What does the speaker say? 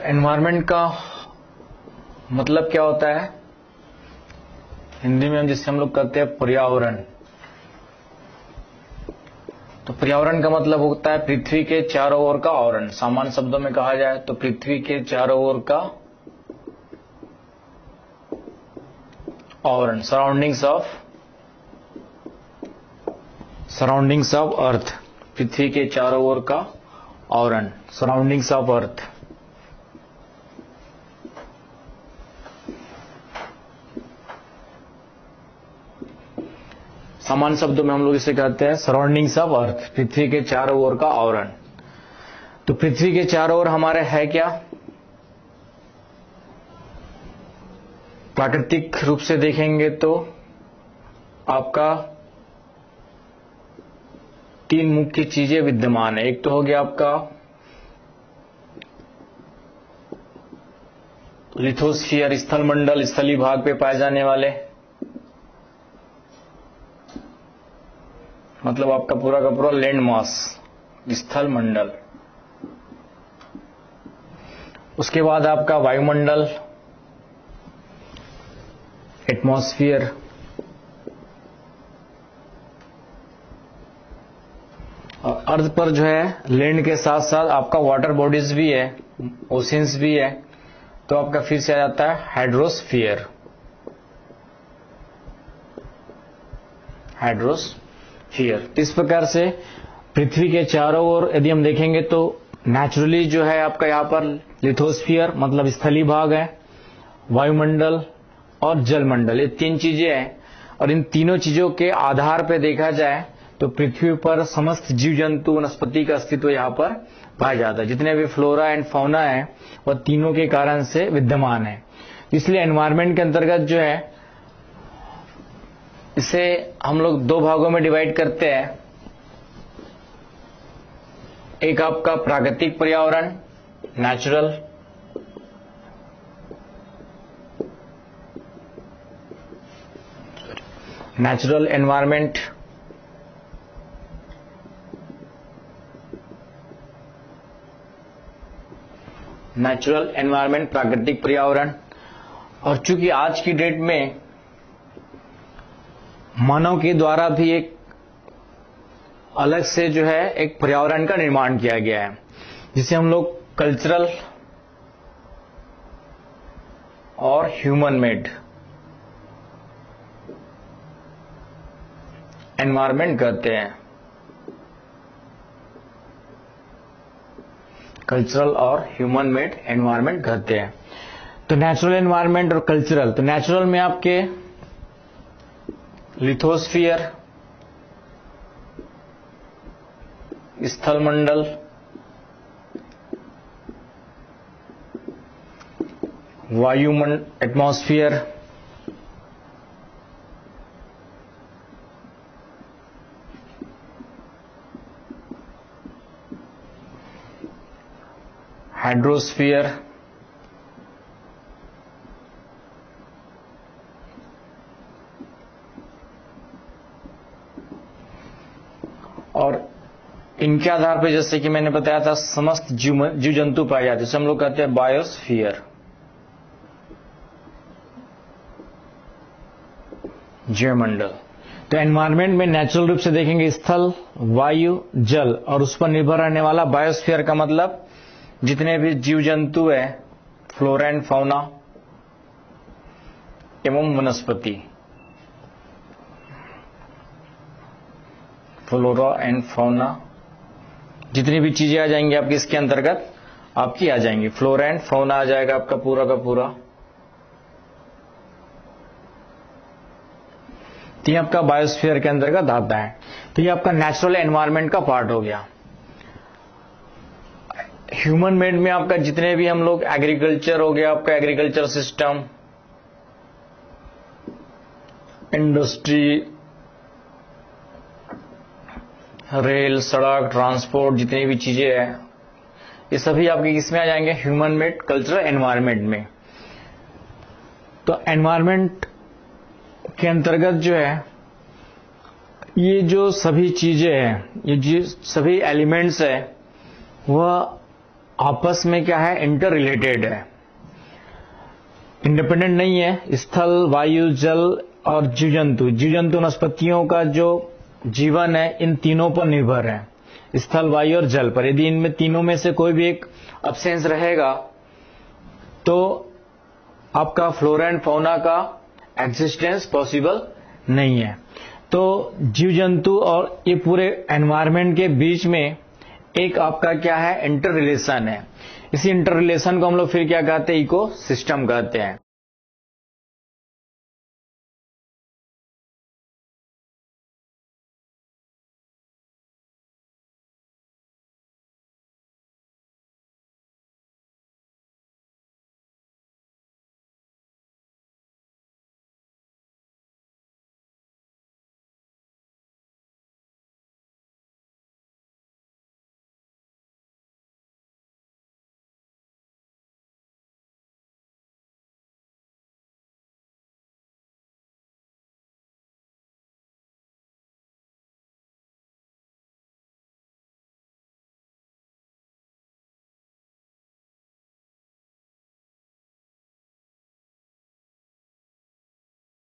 Environment का मतलब क्या होता है हिंदी में, जिससे हम लोग कहते हैं पर्यावरण। तो पर्यावरण का मतलब होता है पृथ्वी के चारों ओर का आवरण। सामान्य शब्दों में कहा जाए तो पृथ्वी के चारों ओर का आवरण, सराउंडिंग्स ऑफ अर्थ। पृथ्वी के चारों ओर का आवरण, सराउंडिंग्स ऑफ अर्थ। सामान्य शब्दों में हम लोग इसे कहते हैं सराउंडिंग्स ऑफ अर्थ, पृथ्वी के चारों ओर का आवरण। तो पृथ्वी के चारों ओर हमारे है क्या? प्राकृतिक रूप से देखेंगे तो आपका तीन मुख्य चीजें विद्यमान है। एक तो हो गया आपका लिथोस्फीयर, स्थल मंडल, स्थलीय भाग पे पाए जाने वाले, मतलब आपका पूरा का पूरा लैंड मास, स्थल मंडल। उसके बाद आपका वायुमंडल, एटमॉस्फेयर। और अर्थ पर जो है लैंड के साथ साथ आपका वाटर बॉडीज भी है, ओशियंस भी है। तो आपका फिर से आ जाता है हाइड्रोस्फीयर। इस प्रकार से पृथ्वी के चारों ओर यदि हम देखेंगे तो नेचुरली जो है आपका यहाँ पर लिथोस्फीयर मतलब स्थलीय भाग है, वायुमंडल और जलमंडल, ये तीन चीजें हैं। और इन तीनों चीजों के आधार पर देखा जाए तो पृथ्वी पर समस्त जीव जंतु वनस्पति का अस्तित्व यहाँ पर पाया जाता है। जितने भी फ्लोरा एंड फौना है वह तीनों के कारण से विद्यमान है। इसलिए एनवायरनमेंट के अंतर्गत जो है इसे हम लोग दो भागों में डिवाइड करते हैं। एक आपका प्राकृतिक पर्यावरण, नेचुरल एनवायरनमेंट, प्राकृतिक पर्यावरण। और चूंकि आज की डेट में मानव के द्वारा भी एक अलग से जो है एक पर्यावरण का निर्माण किया गया है, जिसे हम लोग कल्चरल और ह्यूमन मेड एनवायरनमेंट कहते हैं। कल्चरल और ह्यूमन मेड एनवायरनमेंट कहते हैं। तो नेचुरल एनवायरनमेंट और कल्चरल, तो नेचुरल में आपके लिथोस्फीयर, स्थलमंडल, वायुमंडल, एटमॉस्फेयर, हाइड्रोस्फीयर, और इनके आधार पर जैसे कि मैंने बताया था समस्त जीव जंतु पाए जाते हैं, जिसे हम लोग कहते हैं बायोस्फीयर, जीवमंडल। तो एनवायरनमेंट में नेचुरल रूप से देखेंगे स्थल, वायु, जल और उस पर निर्भर रहने वाला बायोस्फीयर का मतलब जितने भी जीव जंतु है, फ्लोरा एंड फौना एवं वनस्पति, फ्लोरा एंड फौना, जितनी भी चीजें आ जाएंगी आपकी इसके अंतर्गत आपकी आ जाएंगी। फ्लोरा एंड फौना आ जाएगा आपका पूरा का पूरा। तो ये आपका बायोस्फीयर के अंतर्गत आता है। तो ये आपका नेचुरल एनवायरनमेंट का पार्ट हो गया। ह्यूमन मेड में आपका जितने भी हम लोग एग्रीकल्चर हो गया, आपका एग्रीकल्चर सिस्टम, इंडस्ट्री, रेल, सड़क, ट्रांसपोर्ट, जितनी भी चीजें हैं ये सभी आपके किसमें आ जाएंगे? ह्यूमन मेड कल्चरल एनवायरनमेंट में। तो एनवायरनमेंट के अंतर्गत जो है ये जो सभी चीजें हैं, ये जो सभी एलिमेंट्स है वह आपस में क्या है, इंटर रिलेटेड है, इंडिपेंडेंट नहीं है। स्थल, वायु, जल और जीव जंतु, वनस्पतियों का जो जीवन है इन तीनों पर निर्भर है, स्थल, वायु और जल पर। यदि इनमें तीनों में से कोई भी एक अब्सेंस रहेगा तो आपका फ्लोरा एंड फौना का एग्जिस्टेंस पॉसिबल नहीं है। तो जीव जंतु और ये पूरे एनवायरनमेंट के बीच में एक आपका क्या है, इंटर रिलेशन है। इसी इंटर रिलेशन को हम लोग फिर क्या कहते हैं, इको सिस्टम कहते हैं।